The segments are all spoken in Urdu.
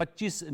25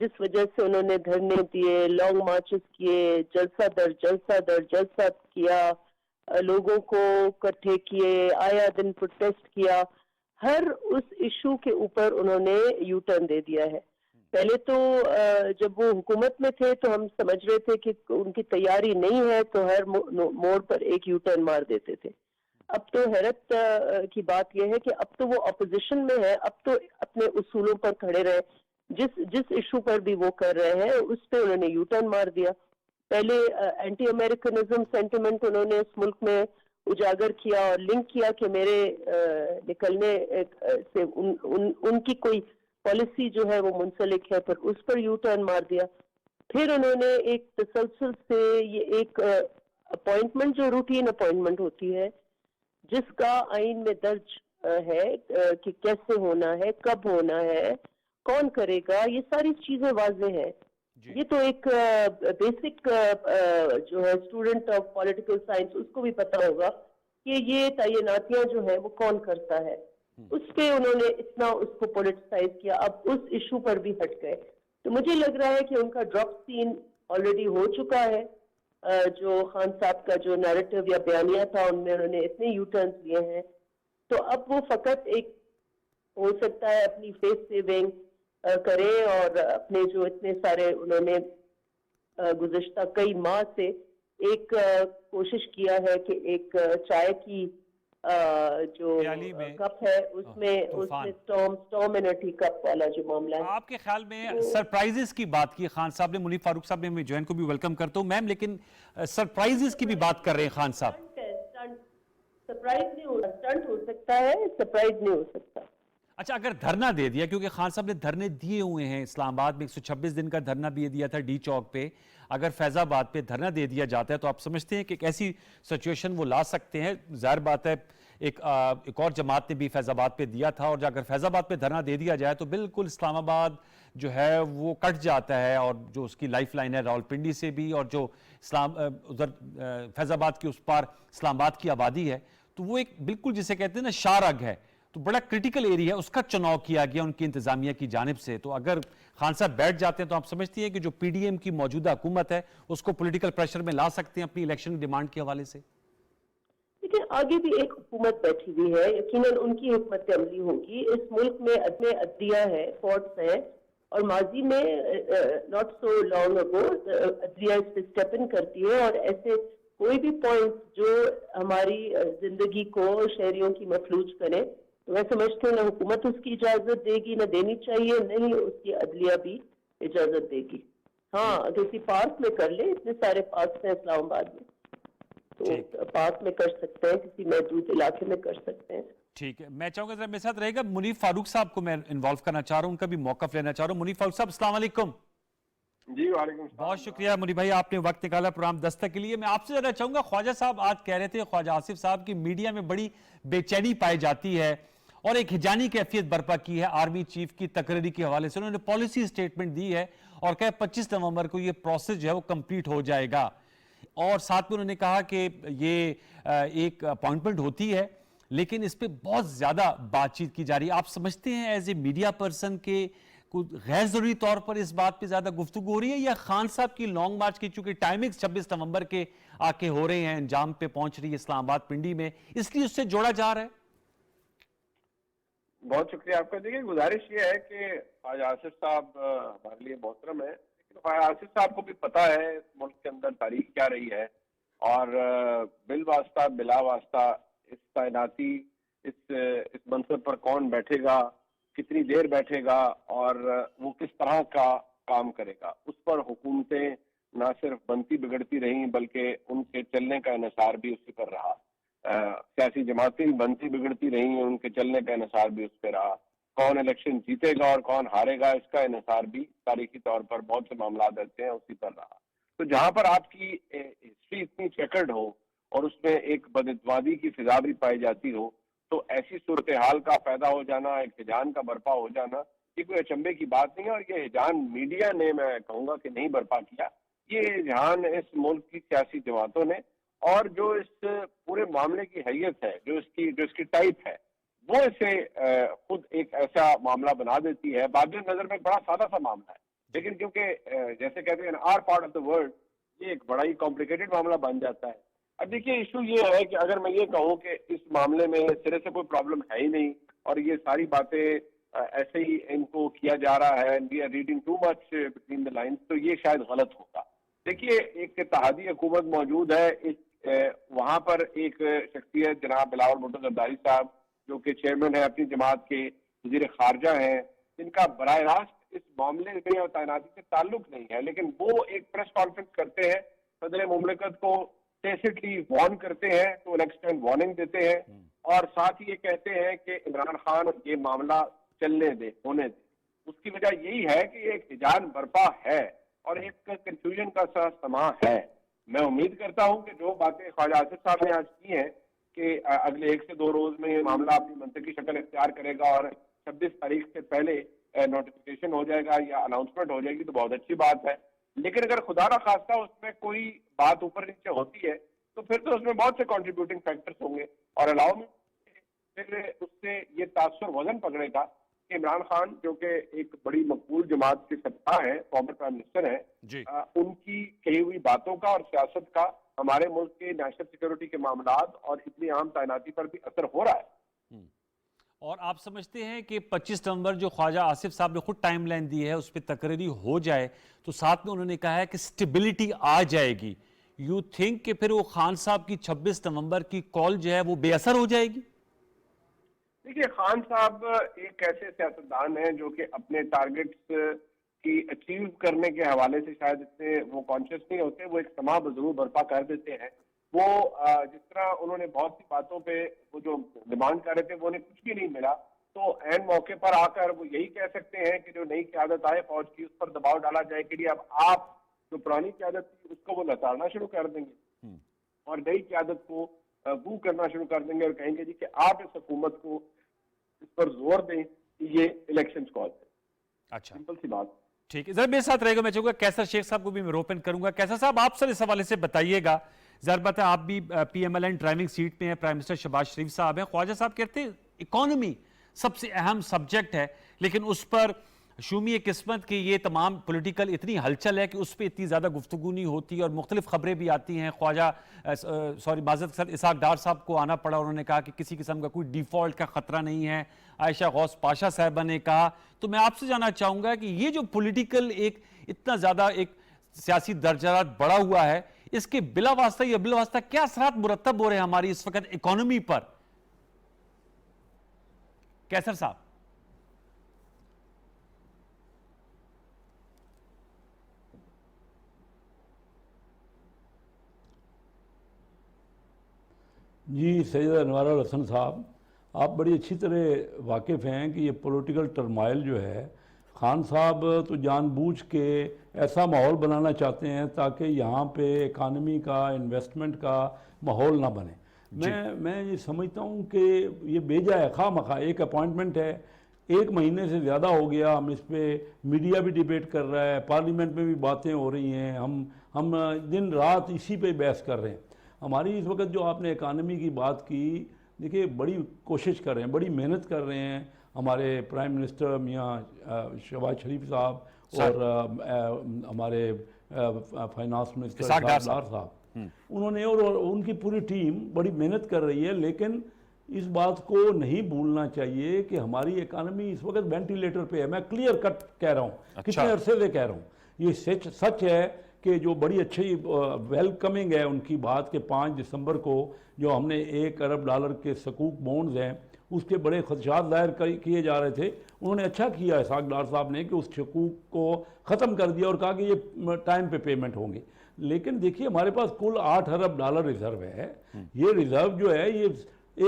جس وجہ سے انہوں نے دھرنے دیے, لانگ مارچز کیے, جلسہ در جلسہ کیا, لوگوں کو اکٹھے کیے, آیا دن پروٹیسٹ کیا. ہر اس ایشو کے اوپر انہوں نے یو ٹرن دے دیا ہے. پہلے تو جب وہ حکومت میں تھے تو ہم سمجھ رہے تھے کہ ان کی تیاری نہیں ہے تو ہر موڑ پر ایک یو ٹرن مار دیتے تھے. اب تو حیرت کی بات یہ ہے کہ اب تو وہ اپوزیشن میں ہے, اب تو اپنے اصولوں پر کھڑے رہے, جس ایشو پر بھی وہ کر رہے ہیں اس پہ انہوں نے یو ٹرن مار دیا. پہلے اینٹی امریکنزم سینٹیمنٹ انہوں نے اس ملک میں اجاگر کیا اور لنک کیا کہ میرے نکلنے سے ان کی کوئی پالیسی جو ہے وہ منسلک ہے, پر اس پر یو ٹرن مار دیا. پھر انہوں نے ایک تسلسل سے یہ ایک اپوائنٹمنٹ جو روٹین اپوائنٹمنٹ ہوتی ہے جس کا آئین میں درج ہے کہ کیسے ہونا ہے, کب ہونا ہے, کون کرے گا, یہ ساری چیزیں واضح ہیں. یہ تو ایک بیسک جو ہے اسٹوڈنٹ آف پولیٹیکل سائنس اس کو بھی پتا ہوگا کہ یہ تعیناتیاں جو ہے وہ کون کرتا ہے. اس پہ انہوں نے اتنا اس کو پولیٹیسائز کیا, اب اس ایشو پر بھی ہٹ گئے. تو مجھے لگ رہا ہے کہ ان کا ڈراپ سین آلریڈی ہو چکا ہے. جو خان صاحب کا جو نیریٹو یا بیانیہ تھا ان میں انہوں نے اتنے یو ٹرنز لیے ہیں, تو اب وہ فقط ایک ہو سکتا ہے اپنی فیس سیونگ کریں اور اپنے جو اتنے سارے انہوں نے گزشتہ کئی ماہ سے ایک کوشش کیا ہے کہ ایک چائے کی جو کپ ہے اس میں سٹارم انرجی کپ والا جو معاملہ ہے. آپ کے خیال میں سرپرائزز کی بات کی خان صاحب نے, منیف فاروق صاحب نے, میں جوائن کو بھی ویلکم کرتا ہوں میم, لیکن سرپرائزز کی بھی بات کر رہے ہیں خان صاحب. سرپرائز نہیں ہو, سٹنٹ ہو سکتا ہے, سرپرائز نہیں ہو سکتا. اچھا, اگر دھرنا دے دیا, کیونکہ خان صاحب نے دھرنے دیے ہوئے ہیں اسلام آباد میں, 126 دن کا دھرنا بھی دیا تھا ڈی چوک پہ, اگر فیض آباد پہ دھرنا دے دیا جاتا ہے تو آپ سمجھتے ہیں کہ ایک ایسی سچویشن وہ لا سکتے ہیں؟ ظاہر بات ہے ایک اور جماعت نے بھی فیض آباد پہ دیا تھا, اور اگر فیض آباد پہ دھرنا دے دیا جائے تو بالکل اسلام آباد جو ہے وہ کٹ جاتا ہے, اور جو اس کی لائف لائن ہے راولپنڈی سے بھی, اور جو ادھر فیض آباد کی اس پار اسلام آباد کی آبادی ہے, تو وہ ایک بالکل جسے کہتے ہیں نا شارگ ہے, تو بڑا کرٹیکل ایریا ہے, اس کا چناؤ کیا گیا ان کی انتظامیہ کی جانب سے. تو اگر خان صاحب بیٹھ جاتے ہیں تو آپ سمجھتی ہیں کہ جو پی ڈی ایم کی موجودہ حکومت ہے اس کو پولیٹیکل پریشر میں لا سکتے ہیں اپنی الیکشن ڈیمانڈ کے حوالے سے؟ لیکن آگے بھی ایک حکومت بیٹھی ہوئی ہے, یقیناً ان کی حکمت عملی ہوگی. اس ملک میں عدلیہ ہے, کورٹس ہیں, اور ماضی میں ناٹ سو لانگ اگو عدلیہ اس پہ اسٹیپ ان کرتی ہے, اور ایسے کوئی بھی پوائنٹ جو ہماری زندگی کو شہریوں کی مفلوج کرے تو میں سمجھتی ہوں نہ حکومت اس کی اجازت دے گی, نہ دینی چاہیے, نہیں اس کی عدلیہ بھی اجازت دے گی. ہاں کسی پارک میں کر لے, اتنے سارے پارکس ہیں اسلام آباد میں, تو پارک میں کر سکتے ہیں, کسی محدود علاقے میں کر سکتے ہیں. ٹھیک ہے, میں چاہوں گا ذرا میرے ساتھ رہے گا منیف فاروق صاحب کو میں انوالو کرنا چاہ رہا ہوں, ان کا بھی موقف لینا چاہ رہا ہوں. منیف فاروق صاحب السلام علیکم. جی وعلیکم السلام. بہت شکریہ منیف بھائی, آپ نے وقت نکالا پروگرام دستک کے لیے. میں آپ سے ذرا چاہوں گا, خواجہ صاحب آج کہہ رہے تھے, خواجہ آصف صاحب, کی میڈیا میں بڑی بے چینی پائی جاتی ہے اور ایک ہجانی کیفیت برپا کی ہے آرمی چیف کی تقرری کے حوالے سے. انہوں نے پالیسی سٹیٹمنٹ دی ہے اور کہا 25 نومبر کو یہ پروسیس جو ہے وہ کمپلیٹ ہو جائے گا, اور ساتھ میں انہوں نے کہا کہ یہ ایک اپوائنٹمنٹ ہوتی ہے لیکن اس پہ بہت زیادہ بات چیت کی جا رہی ہے. آپ سمجھتے ہیں ایز اے میڈیا پرسن کہ غیر ضروری طور پر اس بات پہ زیادہ گفتگو ہو رہی ہے, یا خان صاحب کی لانگ مارچ کی چونکہ ٹائمنگز 26 نومبر کے آ کے ہو رہے ہیں, انجام پہ پہنچ رہی ہے اسلام آباد پنڈی میں, اس لیے اس سے جوڑا جا رہا ہے؟ بہت شکریہ آپ کا. دیکھیے گزارش یہ ہے کہ خواجہ آصف صاحب ہمارے لیے محترم ہے, لیکن خواجہ آصف صاحب کو بھی پتا ہے اس ملک کے اندر تاریخ کیا رہی ہے, اور بل واسطہ بلا واسطہ اس تعیناتی اس منصب پر کون بیٹھے گا, کتنی دیر بیٹھے گا, اور وہ کس طرح کا کام کرے گا, اس پر حکومتیں نہ صرف بنتی بگڑتی رہیں بلکہ ان کے چلنے کا انحصار بھی اسی پر رہا. سیاسی جماعتیں بنتی بگڑتی رہیں, ان کے چلنے کا انحصار بھی اس پہ رہا. کون الیکشن جیتے گا اور کون ہارے گا اس کا انحصار بھی تاریخی طور پر بہت سے معاملات ایسے ہیں اسی پر رہا. تو جہاں پر آپ کی ہسٹری اتنی چیکرڈ ہو اور اس میں ایک بدعتمادی کی فضا بھی پائی جاتی ہو, تو ایسی صورتحال کا پیدا ہو جانا, ایک ہجان کا برپا ہو جانا, یہ کوئی اچنبے کی بات نہیں ہے. اور یہ ہجان میڈیا نے, میں کہوں گا کہ نہیں برپا کیا, یہ ہجان اس ملک کی سیاسی جماعتوں نے, اور جو اس پورے معاملے کی حیثیت ہے, جو اس کی ٹائپ ہے, وہ اسے خود ایک ایسا معاملہ بنا دیتی ہے. بعد نظر میں ایک بڑا سادہ سا معاملہ ہے, لیکن کیونکہ جیسے کہتے ہیں are part of the world, یہ ایک بڑا ہی کمپلیکیٹڈ معاملہ بن جاتا ہے. اب دیکھیے ایشو یہ ہے کہ اگر میں یہ کہوں کہ اس معاملے میں سرے سے کوئی پرابلم ہے ہی نہیں اور یہ ساری باتیں ایسے ہی ان کو کیا جا رہا ہے، we are reading too much between the lines, تو یہ شاید غلط ہوگا. دیکھیے ایک اتحادی حکومت موجود ہے، وہاں پر ایک شخصیت جناب بلاول بھٹو زرداری صاحب جو کہ چیئرمین ہے اپنی جماعت کے، وزیر خارجہ ہیں، جن کا براہ راست اس معاملے میں اور تعیناتی سے تعلق نہیں ہے، لیکن وہ ایک پریس کانفرنس کرتے ہیں، صدر مملکت کو ٹیسٹلی وارن کرتے ہیں، تو ان ایکسٹینڈ وارننگ دیتے ہیں، اور ساتھ ہی یہ کہتے ہیں کہ عمران خان یہ معاملہ چلنے دے، ہونے دے. اس کی وجہ یہی ہے کہ ایک حجان برپا ہے اور ایک کنفیوژن کا سا سما ہے. میں امید کرتا ہوں کہ جو باتیں خواجہ آصف صاحب نے آج کی ہیں کہ اگلے 1 سے 2 روز میں یہ معاملہ اپنی منطقی شکل اختیار کرے گا اور 26 تاریخ سے پہلے نوٹیفیکیشن ہو جائے گا یا اناؤنسمنٹ ہو جائے گی، تو بہت اچھی بات ہے. لیکن اگر خدا نہ خواستہ اس میں کوئی بات اوپر نیچے ہوتی ہے تو پھر تو اس میں بہت سے کنٹریبیوٹنگ فیکٹرز ہوں گے، اور علاوہ میں پھر اس سے یہ تاثر وزن پکڑے گا کہ عمران خان جو کہ ایک بڑی مقبول جماعت کے سربراہ ہیں، فارمر پرائم منسٹر ہیں، ان کی کہی ہوئی باتوں کا اور سیاست کا ہمارے ملک کے نیشنل سیکورٹی کے معاملات اور اتنی عام تعیناتی پر بھی اثر ہو رہا ہے. اور آپ سمجھتے ہیں کہ 25 نومبر جو خواجہ آصف صاحب نے خود ٹائم لائن دی ہے اس پہ تقرری ہو جائے تو ساتھ میں انہوں نے کہا ہے کہ سٹیبلٹی آ جائے گی، یو تھنک کہ پھر وہ خان صاحب کی 26 نومبر کی کال جو ہے وہ بے اثر ہو جائے گی؟ دیکھیے خان صاحب ایک ایسے سیاستدان ہیں جو کہ اپنے ٹارگٹس کی اچیو کرنے کے حوالے سے شاید اتنے وہ کانشیس نہیں ہوتے، وہ ایک سما ضرور برپا کر دیتے ہیں. وہ جس طرح انہوں نے بہت سی باتوں پہ وہ جو ڈیمانڈ کر رہے تھے وہ انہیں کچھ بھی نہیں ملا، تو عین موقع پر آ کر وہ یہی کہہ سکتے ہیں کہ جو نئی قیادت آئے فوج کی اس پر دباؤ ڈالا جائے کہ اب آپ جو پرانی قیادت تھی اس کو وہ لتاڑنا شروع کر دیں گے اور نئی قیادت کو بو کرنا شروع کر دیں گے اور کہیں گے جی کہ آپ اس حکومت کو اس پر زور دیں کہ یہ الیکشنز کال ہے. اچھا سمپل سی بات. ٹھیک ہے، ذرا میرے ساتھ رہے گا، میں چاہوں گا کیسر شیخ صاحب کو بھی میں روپن کروں گا. کیسر صاحب آپ سر اس حوالے سے بتائیے گا، ظاہر بات ہے آپ بھی P M L N driving seat پہ ہیں، پرائم منسٹر شہباز شریف صاحب ہیں. خواجہ صاحب کہتے ہیں اکانومی سب سے اہم سبجیکٹ ہے، لیکن اس پر شومی قسمت کی یہ تمام پولیٹیکل اتنی ہلچل ہے کہ اس پہ اتنی زیادہ گفتگو نہیں ہوتی اور مختلف خبریں بھی آتی ہیں. خواجہ معذرت کے ساتھ اسحاق ڈار صاحب کو آنا پڑا، انہوں نے کہا کہ کسی قسم کا کوئی ڈیفالٹ کا خطرہ نہیں ہے. عائشہ غوث پاشا صاحبہ نے کہا. تو میں آپ سے جاننا چاہوں گا کہ یہ جو پولیٹیکل ایک اتنا زیادہ ایک سیاسی درجات بڑا ہوا ہے، اس کے بلا واسطہ یا بلا واسطہ کیا اثرات مرتب ہو رہے ہیں ہماری اس وقت اکانومی پر؟ کیسر صاحب. جی سید انوار الحسن صاحب، آپ بڑی اچھی طرح واقف ہیں کہ یہ پولیٹیکل ٹرمائل جو ہے، خان صاحب تو جان بوجھ کے ایسا ماحول بنانا چاہتے ہیں تاکہ یہاں پہ اکانومی کا انویسٹمنٹ کا ماحول نہ بنے. میں یہ سمجھتا ہوں کہ یہ بیجا ہے، خواہ مخواہ ایک اپوائنٹمنٹ ہے، 1 مہینے سے زیادہ ہو گیا، ہم اس پہ میڈیا بھی ڈیبیٹ کر رہا ہے، پارلیمنٹ میں بھی باتیں ہو رہی ہیں، ہم دن رات اسی پہ بحث کر رہے ہیں. ہماری اس وقت جو آپ نے اکانومی کی بات کی، دیکھیے بڑی کوشش کر رہے ہیں، بڑی محنت کر رہے ہیں ہمارے پرائم منسٹر میاں شہباز شریف صاحب اور ہمارے فائنانس منسٹر اسحاق ڈار صاحب، انہوں نے اور ان کی پوری ٹیم بڑی محنت کر رہی ہے. لیکن اس بات کو نہیں بھولنا چاہیے کہ ہماری اکانومی اس وقت وینٹیلیٹر پہ ہے. میں کلیئر کٹ کہہ رہا ہوں، کتنے عرصے سے کہہ رہا ہوں. یہ سچ ہے کہ جو بڑی اچھی ویلکمنگ ہے ان کی بات کہ 5 دسمبر کو جو ہم نے $1 ارب کے سکوک بونڈز ہیں اس کے بڑے خدشات ظاہر کیے جا رہے تھے. انہوں نے اچھا کیا اسحاق ڈار صاحب نے کہ اس سکوک کو ختم کر دیا اور کہا کہ یہ ٹائم پہ پیمنٹ ہوں گے. لیکن دیکھیے ہمارے پاس کل $8 ارب ریزرو ہے. یہ ریزرو جو ہے یہ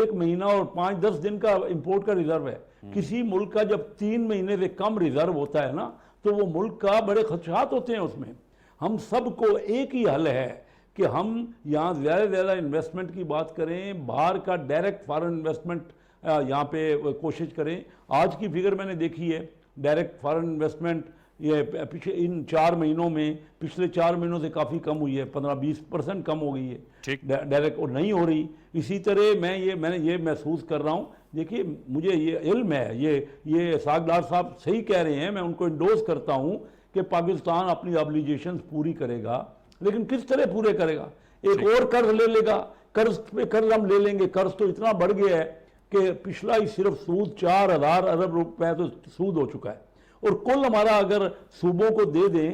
1 مہینہ اور 5-10 دن کا امپورٹ کا ریزرو ہے. کسی ملک کا جب 3 مہینے سے کم ریزرو ہوتا ہے نا تو وہ ملک کا بڑے خدشات ہوتے ہیں اس میں. ہم سب کو ایک ہی حل ہے کہ ہم یہاں زیادہ سے زیادہ انویسٹمنٹ کی بات کریں، باہر کا ڈائریکٹ فارن انویسٹمنٹ یہاں پہ کوشش کریں. آج کی فگر میں نے دیکھی ہے، ڈائریکٹ فارن انویسٹمنٹ یہ ان 4 مہینوں میں پچھلے 4 مہینوں سے کافی کم ہوئی ہے، 15-20% کم ہو گئی ہے ڈائریکٹ، اور نہیں ہو رہی. اسی طرح میں نے یہ محسوس کر رہا ہوں. دیکھیے مجھے یہ علم ہے، یہ اسحاق ڈار صاحب صحیح کہہ رہے ہیں، میں ان کو انڈوز کرتا ہوں کہ پاکستان اپنی آبلیگیشنز پوری کرے گا، لیکن کس طرح پورے کرے گا؟ ایک اور قرض لے لے گا، قرض پہ قرض ہم لے لیں گے، قرض تو اتنا بڑھ گیا ہے کہ پچھلا ہی صرف سود 4,000 ارب روپے تو سود ہو چکا ہے، اور کل ہمارا اگر صوبوں کو دے دیں،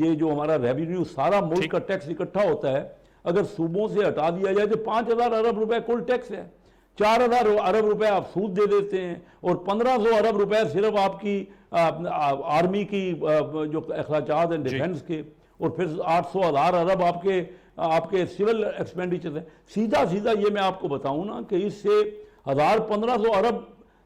یہ جو ہمارا ریونیو سارا ملک کا ٹیکس اکٹھا ہوتا ہے، اگر صوبوں سے ہٹا دیا جائے تو 5,000 ارب روپے کل ٹیکس ہے، 4,000 ارب روپے آپ سود دے دیتے ہیں، اور 1,500 ارب روپے صرف آپ کی آرمی کی جو اخراجات ہیں ڈیفنس کے، اور پھر 800,000 ارب آپ کے سول ایکسپینڈیچر ہیں۔ سیدھا یہ میں آپ کو بتاؤں نا کہ اس سے 1,500 ارب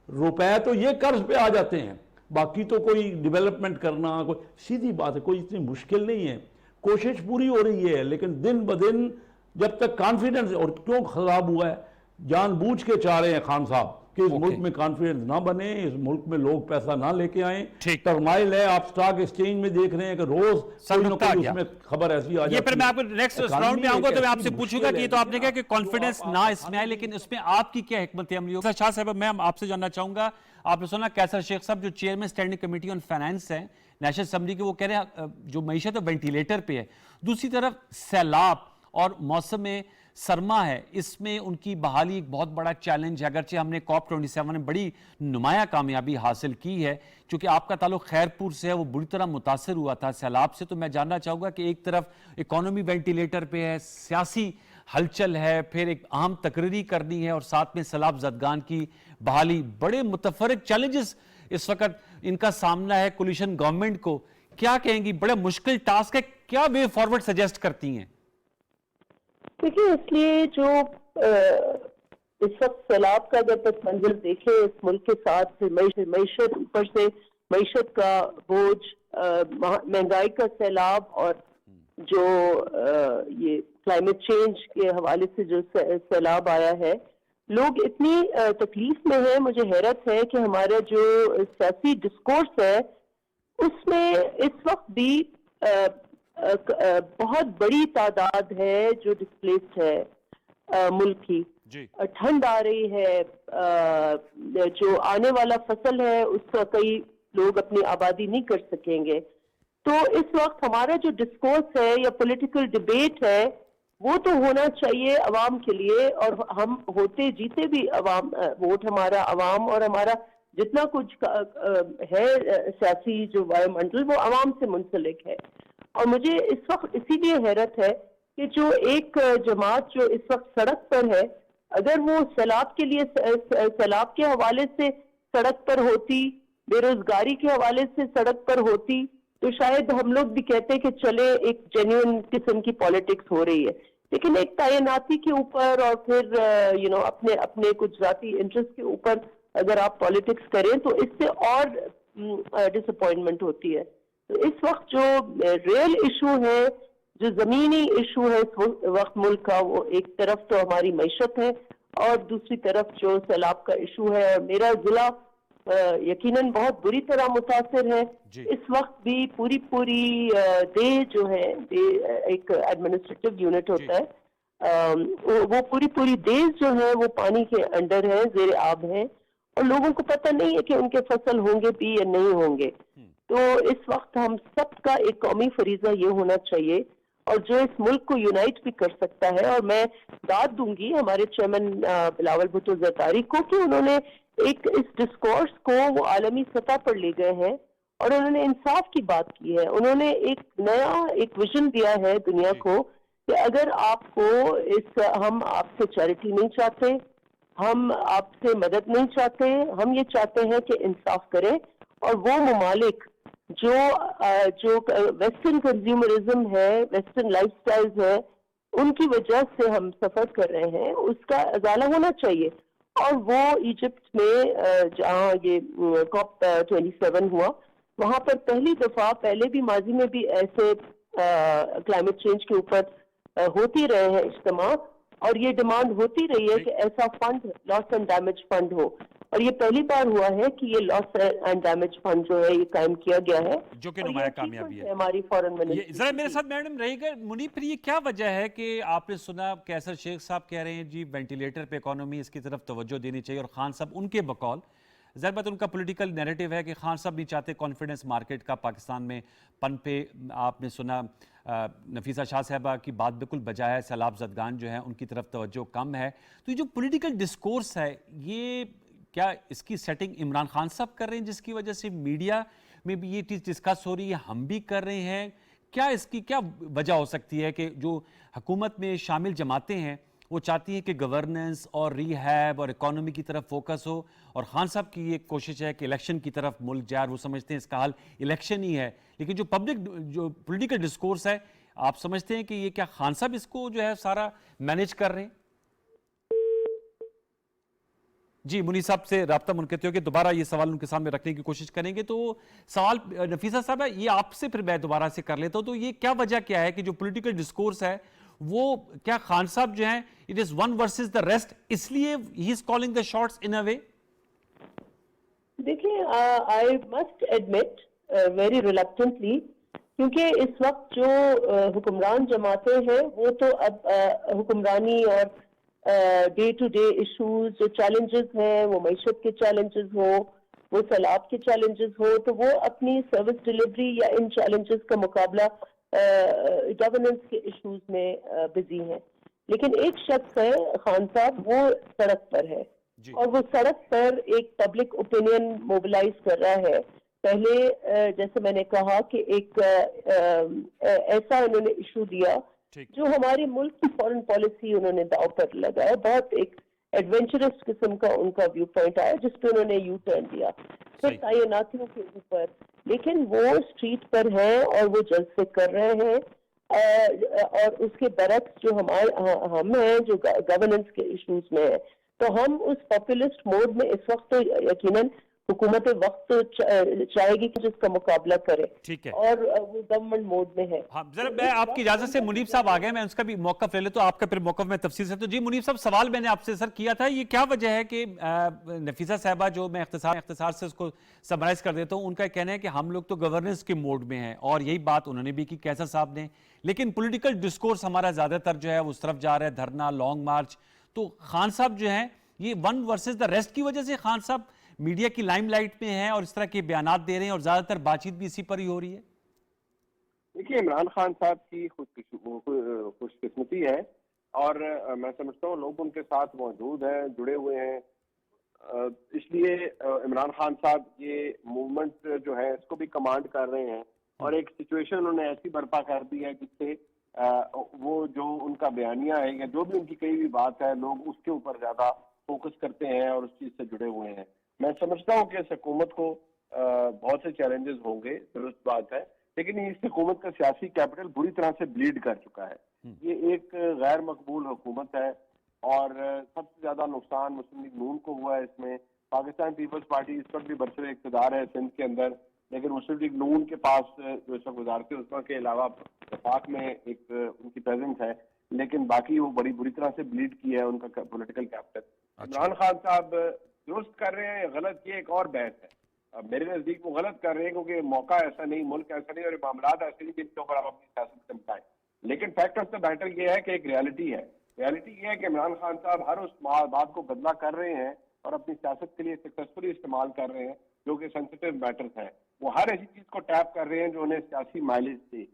روپے تو یہ قرض پہ آ جاتے ہیں، باقی تو کوئی ڈیولپمنٹ کرنا کوئی سیدھی بات ہے، کوئی اتنی مشکل نہیں ہے، کوشش پوری ہو رہی ہے، لیکن دن بدن جب تک کانفیڈنس، اور کیوں خراب ہوا ہے، جان بوجھ کے چاہ رہے ہیں خان صاحب کہ اس ملک میں کانفیڈنس نہ بنے، اس ملک میں لوگ پیسہ نہ لے کے آئیں، ٹرمائل ہے، آپ سٹاک ایکسچینج میں دیکھ رہے ہیں کہ روز کوئی نہ کوئی اس میں خبر ایسی آ جاتی ہے۔ یہ پھر میں آپ کو نیکسٹ راؤنڈ میں آؤں گا تو میں آپ سے پوچھوں گا کہ یہ تو آپ نے کہا کہ کانفیڈنس نہ اس میں آئے، لیکن اس میں آپ کی کیا حکمت عملی ہوگی؟ شاہ صاحب میں آپ سے جاننا چاہوں گا، آپ نے سنا کیسر شیخ صاحب جو chairman standing committee on finance ہیں نیشنل اسمبلی کے، وہ کہہ رہے ہیں جو معیشت ہے وینٹیلیٹر پہ ہے، دوسری طرف سیلاب اور موسم سرما ہے، اس میں ان کی بحالی ایک بہت بڑا چیلنج ہے، اگرچہ ہم نے COP 27 میں بڑی نمایاں کامیابی حاصل کی ہے، چونکہ آپ کا تعلق خیرپور سے ہے، وہ بری طرح متاثر ہوا تھا سیلاب سے، تو میں جاننا چاہوں گا کہ ایک طرف اکانومی وینٹیلیٹر پہ ہے، سیاسی ہلچل ہے، پھر ایک اہم تقرری کرنی ہے، اور ساتھ میں سیلاب زدگان کی بحالی، بڑے متفرق چیلنجز اس وقت ان کا سامنا ہے کولیشن گورنمنٹ کو، کیا کہیں گی؟ بڑے مشکل ٹاسک ہے، کیا وے فارورڈ سجیسٹ کرتی ہیں؟ دیکھیں، اس لیے جو اس وقت سیلاب کا اگر پس منظر دیکھیں اس ملک کے ساتھ، معیشت اوپر سے معیشت کا بوجھ، مہنگائی کا سیلاب، اور جو یہ کلائمیٹ چینج کے حوالے سے جو سیلاب آیا ہے، لوگ اتنی تکلیف میں ہیں۔ مجھے حیرت ہے کہ ہمارا جو سیاسی ڈسکورس ہے اس میں اس وقت بھی بہت بڑی تعداد ہے جو ڈسپلیسڈ ہے ملک کی، ٹھنڈ آ رہی ہے، جو آنے والا فصل ہے اس کا کئی لوگ اپنی آبادی نہیں کر سکیں گے۔ تو اس وقت ہمارا جو ڈسکورس ہے یا پولیٹیکل ڈیبیٹ ہے وہ تو ہونا چاہیے عوام کے لیے، اور ہم ہوتے جیتے بھی عوام، ووٹ ہمارا عوام، اور ہمارا جتنا کچھ ہے سیاسی جو وائے منڈل وہ عوام سے منسلک ہے۔ اور مجھے اس وقت اسی لیے حیرت ہے کہ جو ایک جماعت جو اس وقت سڑک پر ہے، اگر وہ سیلاب کے لیے، سیلاب کے حوالے سے سڑک پر ہوتی، بے روزگاری کے حوالے سے سڑک پر ہوتی، تو شاید ہم لوگ بھی کہتے کہ چلے ایک جینیون قسم کی پالیٹکس ہو رہی ہے، لیکن ایک تعیناتی کے اوپر اور پھر اپنے کچھ ذاتی انٹرسٹ کے اوپر اگر آپ پالیٹکس کریں تو اس سے اور ڈس اپوائنٹمنٹ ہوتی ہے۔ تو اس وقت جو ریئل ایشو ہے، جو زمینی ایشو ہے اس وقت ملک کا، وہ ایک طرف تو ہماری معیشت ہے اور دوسری طرف جو سیلاب کا ایشو ہے، اور میرا ضلع یقیناً بہت بری طرح متاثر ہے۔ اس وقت بھی پوری دے جو ہے، ایک ایڈمنسٹریٹو یونٹ ہوتا ہے، وہ پوری دیز جو ہے وہ پانی کے انڈر ہے، زیر آب ہے، اور لوگوں کو پتہ نہیں ہے کہ ان کے فصل ہوں گے بھی یا نہیں ہوں گے۔ تو اس وقت ہم سب کا ایک قومی فریضہ یہ ہونا چاہیے، اور جو اس ملک کو یونائٹ بھی کر سکتا ہے، اور میں داد دوں گی ہمارے چیئرمین بلاول بھٹو زرداری کو کہ انہوں نے ایک اس ڈسکورس کو وہ عالمی سطح پر لے گئے ہیں، اور انہوں نے انصاف کی بات کی ہے۔ انہوں نے ایک نیا ویژن دیا ہے دنیا کو کہ اگر آپ کو ہم آپ سے چیریٹی نہیں چاہتے، ہم آپ سے مدد نہیں چاہتے، ہم یہ چاہتے ہیں کہ انصاف کریں، اور وہ ممالک جو ویسٹرن کنزیومرزم ہے، ویسٹرن لائف سٹائلز ہے، ان کی وجہ سے ہم سفر کر رہے ہیں، اس کا ازالہ ہونا چاہیے۔ اور وہ ایجپٹ میں جہاں یہ COP 27 ہوا، وہاں پر پہلی دفعہ، پہلے بھی ماضی میں بھی ایسے کلائمیٹ چینج کے اوپر ہوتی رہے ہیں اجتماع، اور یہ ڈیمانڈ ہوتی رہی ہے کہ ایسا fund, loss and damage fund ہو، اور یہ پہلی بار ہوا ہے کہ یہ لاس اینڈ ڈیمیج فنڈ جو ہے یہ قائم کیا گیا ہے، جو کہ نمایاں کامیابی ہے ہماری فورن منسٹری۔ ذرا میرے ساتھ میڈم رہے گا منیب، پھر یہ کیا وجہ ہے کہ آپ نے سنا کیسر شیخ صاحب کہہ رہے ہیں جی وینٹیلیٹر پہ اکانومی، اس کی طرف توجہ دینی چاہیے، اور خان صاحب ان کے بقول ظاہر بات ان کا پولیٹیکل نیریٹو ہے کہ خان صاحب نہیں چاہتے کانفیڈنس مارکیٹ کا پاکستان میں پن پہ. آپ نے سنا نفیسہ شاہ صاحبہ کی بات بالکل بجا ہے, سیلاب زدگان جو ہیں ان کی طرف توجہ کم ہے. تو یہ جو پولیٹیکل ڈسکورس ہے یہ کیا اس کی سیٹنگ عمران خان صاحب کر رہے ہیں جس کی وجہ سے میڈیا میں بھی یہ چیز ڈسکس ہو رہی ہے, ہم بھی کر رہے ہیں؟ کیا اس کی کیا وجہ ہو سکتی ہے کہ جو حکومت میں شامل جماعتیں ہیں وہ چاہتی ہیں کہ گورننس اور ری ہیب اور اکانومی کی طرف فوکس ہو, اور خان صاحب کی یہ کوشش ہے کہ الیکشن کی طرف ملک جائے, اور وہ سمجھتے ہیں اس کا حل الیکشن ہی ہے. لیکن جو پبلک جو پولیٹیکل ڈسکورس ہے, آپ سمجھتے ہیں کہ یہ کیا خان صاحب اس کو جو ہے سارا مینیج کر رہے ہیں؟ جی منیر صاحب سے رابطہ منقطع ہو کہ دوبارہ یہ سوال ان کے سامنے رکھنے کی کوشش کریں گے. تو سوال نفیسہ صاحب ہے, یہ آپ سے پھر میں دوبارہ سے کر لیتا ہوں, تو یہ کیا وجہ کیا ہے کہ جو پولیٹیکل ڈسکورس ہے وہ کیا خان صاحب جو ہیں it is one versus the rest, اس لیے ہی از کالنگ دا شاٹس ان اے وے؟ دیکھیں آئی مسٹ ایڈمٹ ویری ریلکٹنٹلی, کیونکہ اس وقت جو حکمران جماعتیں ہیں وہ تو اب حکمرانی اور ڈے ٹو ڈے ایشوز جو چیلنجز ہیں, وہ معیشت کے چیلنجز ہوں, وہ سیلاب کے چیلنجز ہوں, تو وہ اپنی سروس ڈلیوری یا ان چیلنجز کا مقابلہ گورننس کے ایشوز میں بزی ہیں. لیکن ایک شخص ہے خان صاحب, وہ سڑک پر ہے اور وہ سڑک پر ایک پبلک اوپینین موبلائز کر رہا ہے. پہلے جیسے میں نے کہا کہ ایک ایسا انہوں نے ایشو دیا جو ہمارے ملک کی فورن پالیسی انہوں نے داؤ پر لگایا, بہت ایک ایڈونچرس قسم کا ان کا ویو پوائنٹ آیا جس پہ انہوں نے یو ٹرن دیا. پھر تعیناتیوں کے اوپر, لیکن وہ اسٹریٹ پر ہیں اور وہ جلسے کر رہے ہیں, اور اس کے برعکس جو ہم ہیں جو گورننس کے ایشوز میں ہیں, تو ہم اس پاپولسٹ موڈ میں اس وقت تو یقیناً حکومت وقت چاہے گی کہ جس کا مقابلہ کرے, اور وہ گورنمنٹ موڈ میں ہے. ہاں ذرا میں آپ کی اجازت سے منیب صاحب آ گئے, میں اس کا بھی موقف لے لیتا ہوں, آپ کا پھر موقف میں تفصیل سے. تو جی منیب صاحب, سوال میں نے آپ سے سر کیا تھا, یہ کیا وجہ ہے کہ نفیسہ صاحبہ, جو میں اختصار سے اس کو سمرائز کر دیتا ہوں, ان کا کہنا ہے کہ ہم لوگ تو گورننس کے موڈ میں ہیں, اور یہی بات انہوں نے بھی کی کیسر صاحب نے, لیکن پولیٹیکل ڈسکورس ہمارا زیادہ تر جو ہے اس طرف جا رہا ہے, دھرنا, لانگ مارچ. تو خان صاحب جو ہیں یہ ون ورسز دا ریسٹ کی وجہ سے خان صاحب میڈیا کی لائم لائٹ میں ہیں اور اس طرح کے بیانات دے رہے ہیں, اور زیادہ تر بات چیت بھی اسی پر ہی ہو رہی ہے؟ دیکھیے عمران خان صاحب کی خوش قسمتی ہے, اور میں سمجھتا ہوں لوگ ان کے ساتھ موجود ہیں, جڑے ہوئے ہیں, اس لیے عمران خان صاحب یہ موومنٹ جو ہے اس کو بھی کمانڈ کر رہے ہیں, اور ایک سچویشن انہوں نے ایسی برپا کر دی ہے جس سے وہ جو ان کا بیانیہ ہے یا جو بھی ان کی کئی بھی بات ہے, لوگ اس کے اوپر زیادہ فوکس کرتے ہیں اور اس چیز سے جڑے ہوئے ہیں. میں سمجھتا ہوں کہ اس حکومت کو بہت سے چیلنجز ہوں گے, درست بات ہے, لیکن اس حکومت کا سیاسی کیپٹل بری طرح سے بلیڈ کر چکا ہے. یہ ایک غیر مقبول حکومت ہے, اور سب سے زیادہ نقصان مسلم لیگ نون کو ہوا ہے اس میں. پاکستان پیپلز پارٹی اس وقت بھی برسر اقتدار ہے سندھ کے اندر, لیکن مسلم لیگ نون کے پاس جو اس وقت وزارت عظمیٰ کے علاوہ وفاق میں ایک ان کی پریزنس ہے, لیکن باقی وہ بڑی بری طرح سے بلیڈ کیا ہے ان کا پولیٹیکل کیپٹل. عمران خان صاحب درست کر رہے ہیں, غلط, یہ ایک اور بحث ہے. میرے نزدیک وہ غلط کر رہے ہیں کیونکہ موقع ایسا نہیں, ملک ایسا نہیں, اور معاملات ایسے نہیں جن کے اوپر آپ اپنی سیاست چمکائیں. لیکن فیکٹ آف دا میٹر یہ ہے کہ ایک ریالٹی ہے. ریالٹی یہ ہے کہ عمران خان صاحب ہر اس بات کو بدلا کر رہے ہیں اور اپنی سیاست کے لیے سکسیسفلی استعمال کر رہے ہیں جو کہ سینسیٹیو میٹرز ہیں. وہ ہر ایسی چیز کو ٹیپ کر رہے ہیں جو انہیں سیاسی مائلیج تھی.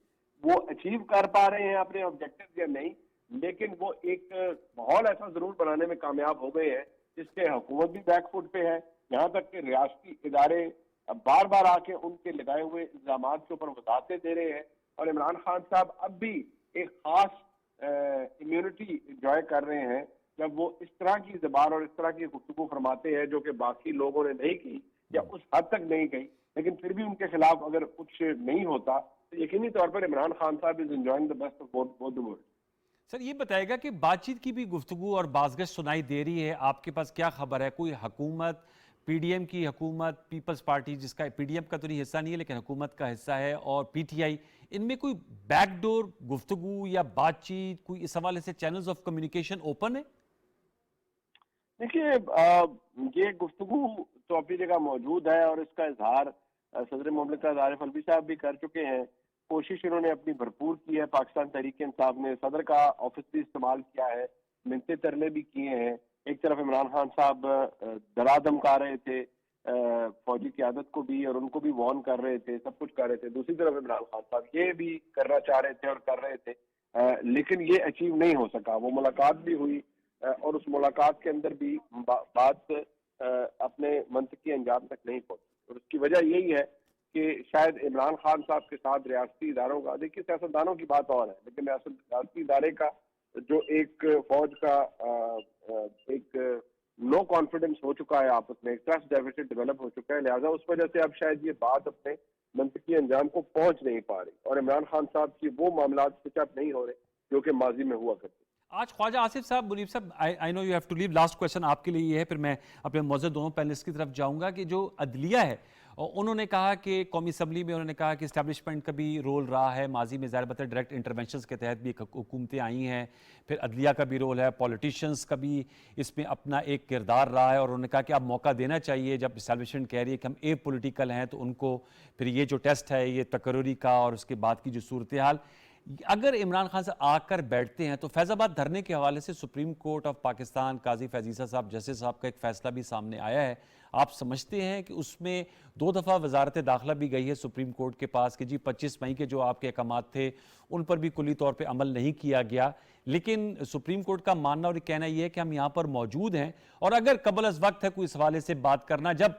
وہ اچیو کر پا رہے ہیں اپنے آبجیکٹو یا نہیں, لیکن وہ ایک ماحول ایسا ضرور بنانے میں کامیاب ہو گئے ہیں جس سے حکومت بھی بیک فٹ پہ ہے, یہاں تک کہ ریاستی ادارے بار بار آ کے ان کے لگائے ہوئے الزامات کے اوپر وضاحتیں دے رہے ہیں. اور عمران خان صاحب اب بھی ایک خاص امیونٹی انجوائے کر رہے ہیں جب وہ اس طرح کی زبان اور اس طرح کی گفتگو فرماتے ہیں جو کہ باقی لوگوں نے نہیں کی یا اس حد تک نہیں کہی, لیکن پھر بھی ان کے خلاف اگر کچھ نہیں ہوتا تو یقینی طور پر Imran Khan Sahab is enjoying the best of both the world. Sir یہ بتائے گا کہ بات چیت کی بھی گفتگو اور بازگشت سنائی دے رہی ہے, آپ کے پاس کیا خبر ہے؟ کوئی حکومت, پی ڈی ایم کی حکومت, پیپلز پارٹی جس کا پی ڈی ایم کا تو نہیں حصہ نہیں ہے لیکن حکومت کا حصہ ہے, اور پی ٹی آئی, ان میں کوئی بیک ڈور گفتگو یا بات چیت, کوئی اس حوالے سے چینلز آف کمیونیکیشن اوپن ہے؟ دیکھیے یہ گفتگو تو اپنی جگہ موجود ہے, اور اس کا اظہار صدر مملکت عارف الوی صاحب بھی کر چکے ہیں. کوشش انہوں نے اپنی بھرپور کی ہے. پاکستان تحریک انصاف نے صدر کا آفس بھی استعمال کیا ہے, منتے ترلے بھی کیے ہیں. ایک طرف عمران خان صاحب ڈرا دھمکا رہے تھے فوجی قیادت کو بھی اور ان کو بھی وارن کر رہے تھے, سب کچھ کر رہے تھے. دوسری طرف عمران خان صاحب یہ بھی کرنا چاہ رہے تھے اور کر رہے تھے, لیکن یہ اچیو نہیں ہو سکا. وہ ملاقات بھی ہوئی اور اس ملاقات کے اندر بھی بات اپنے منطقی انجام تک نہیں پہنچی, اور اس کی وجہ یہی ہے کہ شاید عمران خان صاحب کے ساتھ ریاستی اداروں کا, دیکھیے سیاستدانوں کی بات اور ہے, لیکن ریاستی ادارے کا جو ایک فوج کا ایک نو کانفیڈنس ہو چکا ہے آپس میں, ایک ٹرسٹ ڈیفیسٹ ڈیولپ ہو چکا ہے, لہٰذا اس وجہ سے اب شاید یہ بات اپنے منطقی انجام کو پہنچ نہیں پا رہی, اور عمران خان صاحب کی وہ معاملات سوئچ اپ نہیں ہو رہے جو کہ ماضی میں ہوا کرتے. آج خواجہ Asif Sahab, Munif Sahab, I know you have to leave, last question آپ کے لیے یہ ہے, پھر میں اپنے معزز دونوں پینلسٹ کی طرف جاؤں گا کہ جو عدلیہ ہے انہوں نے کہا کہ قومی اسمبلی میں انہوں نے کہا کہ اسٹیبلشمنٹ کا بھی رول رہا ہے ماضی میں, ظاہر بات ہے ڈائریکٹ انٹرونشنز کے تحت بھی حکومتیں آئی ہیں, پھر عدلیہ کا بھی رول ہے, پولیٹیشنز کا بھی اس میں اپنا ایک کردار رہا ہے, اور انہوں نے کہا کہ اب موقع دینا چاہیے جب اسٹیبلشمنٹ کہہ رہی ہے کہ ہم اے پولیٹیکل ہیں تو ان کو پھر یہ جو ٹیسٹ ہے یہ تقرری کا اور اس کے بعد کی جو صورتحال, اگر عمران خان سے آ کر بیٹھتے ہیں تو فیض آباد دھرنے کے حوالے سے سپریم کورٹ آف پاکستان قاضی فیضیسہ صاحب جسٹس صاحب کا ایک فیصلہ بھی سامنے آیا ہے, آپ سمجھتے ہیں کہ اس میں 2 دفعہ وزارت داخلہ بھی گئی ہے سپریم کورٹ کے پاس کہ جی 25 مئی کے جو آپ کے احکامات تھے ان پر بھی کلی طور پہ عمل نہیں کیا گیا, لیکن سپریم کورٹ کا ماننا اور کہنا یہ ہے کہ ہم یہاں پر موجود ہیں, اور اگر قبل از وقت ہے کوئی اس حوالے سے بات کرنا, جب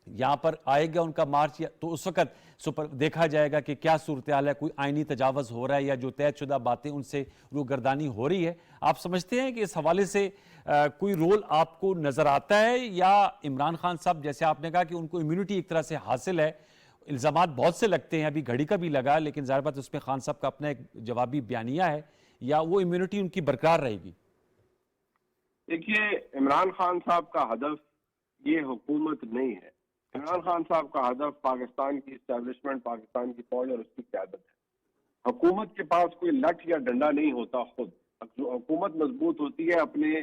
یہاں پر آئے گا ان کا مارچ تو اس وقت دیکھا جائے گا کہ کیا صورتحال ہے, کوئی آئینی تجاوز ہو رہا ہے یا جو طے شدہ باتیں ان سے روگردانی ہو رہی ہے. آپ سمجھتے ہیں کہ اس حوالے سے کوئی رول آپ کو نظر آتا ہے, یا عمران خان صاحب جیسے آپ نے کہا کہ ان کو امیونٹی ایک طرح سے حاصل ہے, الزامات بہت سے لگتے ہیں, ابھی گھڑی کا بھی لگا, لیکن ظاہر بات اس میں خان صاحب کا اپنا ایک جوابی بیانیہ ہے, یا وہ امیونٹی ان کی برقرار رہے گی؟ دیکھیے عمران خان صاحب کا ہدف یہ حکومت نہیں ہے, عمران خان صاحب کا ہدف پاکستان کی اسٹیبلشمنٹ, پاکستان کی فوج اور اس کی قیادت ہے. حکومت کے پاس کوئی لٹ یا ڈنڈا نہیں ہوتا, خود حکومت مضبوط ہوتی ہے اپنے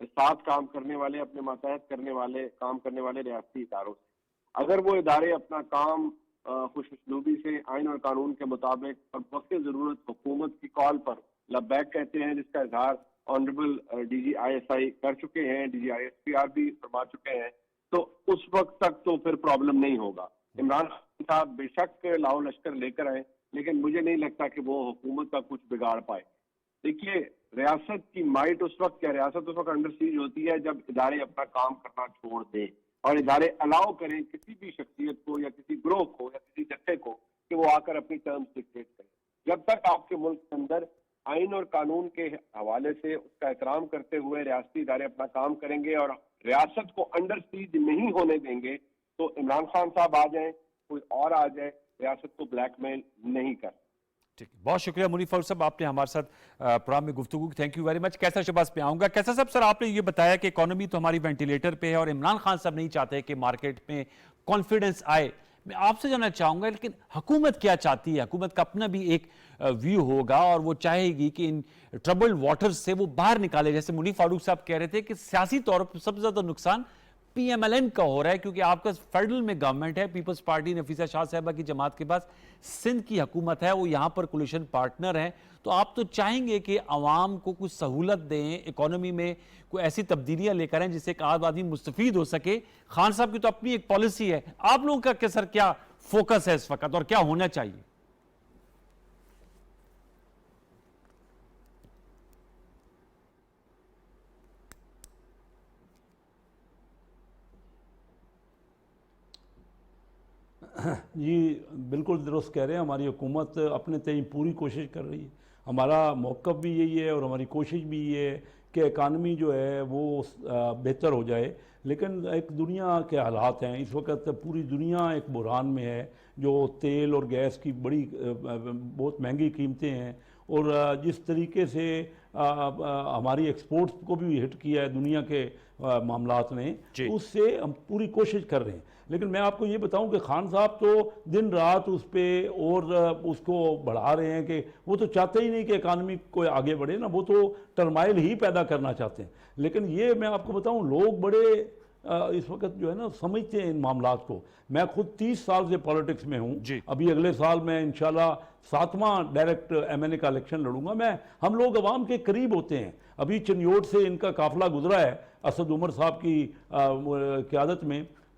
ساتھ کام کرنے والے, اپنے ماتحت کام کرنے والے ریاستی اداروں سے. اگر وہ ادارے اپنا کام خوش اسلوبی سے آئین اور قانون کے مطابق اور وقت ضرورت حکومت کی کال پر لبیک کہتے ہیں, جس کا اظہار honourable D G I S I کر چکے ہیں, D G I S P R بھی فرما چکے ہیں, تو اس وقت تک تو پھر پرابلم نہیں ہوگا. عمران خان صاحب بے شک لاؤ لشکر لے کر آئے, لیکن مجھے نہیں لگتا کہ وہ حکومت کا کچھ بگاڑ پائے. دیکھیے ریاست کی مائٹ اس وقت انڈر سیج ہوتی ہے جب ادارے اپنا کام کرنا چھوڑ دیں اور ادارے الاؤ کریں کسی بھی شخصیت کو یا کسی گروہ کو یا کسی جتھے کو کہ وہ آ کر اپنی ٹرمز ڈکٹیٹ کریں. جب تک آپ کے ملک کے اندر آئین اور قانون کے حوالے سے اس کا احترام کرتے ہوئے ریاستی ادارے اپنا کام کریں گے اور ریاست کو انڈر سیج نہیں ہونے دیں گے, تو عمران خان صاحب آ جائیں, کوئی اور آ جائے, ریاست کو بلیک میل نہیں کر. ٹھیک, بہت شکریہ منیف فاروق صاحب, آپ نے ہمارے ساتھ پروگرام میں گفتگو کی, تھینک یو ویری مچ. کیسر شہباز پہ آؤں گا. کیسر صاحب, سر آپ نے یہ بتایا کہ اکانومی تو ہماری وینٹیلیٹر پہ ہے اور عمران خان صاحب نہیں چاہتے کہ مارکیٹ میں کانفیڈنس آئے. میں آپ سے جاننا چاہوں گا لیکن حکومت کیا چاہتی ہے؟ حکومت کا اپنا بھی ایک ویو ہوگا اور وہ چاہے گی کہ ان ٹربل واٹرز سے وہ باہر نکالے. جیسے منیف فاروق صاحب کہہ رہے تھے کہ سیاسی طور پر سب سے زیادہ نقصان پی ایم ایل این کا ہو رہا ہے, کیونکہ آپ کا فیڈرل میں گورنمنٹ ہے, پیپلز پارٹی نفیسہ شاہ صاحبہ کی جماعت کے پاس سندھ کی حکومت ہے, وہ یہاں پر کولیشن پارٹنر ہیں, تو آپ تو چاہیں گے کہ عوام کو کچھ سہولت دیں, اکانومی میں کوئی ایسی تبدیلیاں لے کریں جس سے ایک عام آدمی مستفید ہو سکے. خان صاحب کی تو اپنی ایک پالیسی ہے, آپ لوگوں کا سر کیا فوکس ہے اس وقت اور کیا ہونا چاہیے؟ جی بالکل درست کہہ رہے ہیں, ہماری حکومت اپنے تئیں پوری کوشش کر رہی ہے. ہمارا موقف بھی یہی ہے اور ہماری کوشش بھی یہ ہے کہ اکانومی جو ہے وہ بہتر ہو جائے. لیکن ایک دنیا کے حالات ہیں اس وقت, پوری دنیا ایک بحران میں ہے, جو تیل اور گیس کی بہت مہنگی قیمتیں ہیں, اور جس طریقے سے ہماری ایکسپورٹس کو بھی ہٹ کیا ہے دنیا کے معاملات نے, اس سے ہم پوری کوشش کر رہے ہیں. لیکن میں آپ کو یہ بتاؤں کہ خان صاحب تو دن رات اس پہ اور اس کو بڑھا رہے ہیں کہ وہ تو چاہتے ہی نہیں کہ اکانومی کو آگے بڑھے نا, وہ تو ٹرمائل ہی پیدا کرنا چاہتے ہیں. لیکن یہ میں آپ کو بتاؤں لوگ بڑے اس وقت جو ہے نا سمجھتے ہیں ان معاملات کو. میں خود 30 سال سے پالیٹکس میں ہوں, ابھی اگلے سال میں انشاءاللہ 7واں ڈائریکٹ ایم این اے کا الیکشن لڑوں گا. ہم لوگ عوام کے قریب ہوتے ہیں. ابھی چنیوٹ سے ان کا قافلہ گزرا ہے اسد عمر صاحب کی قیادت میں,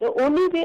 The only way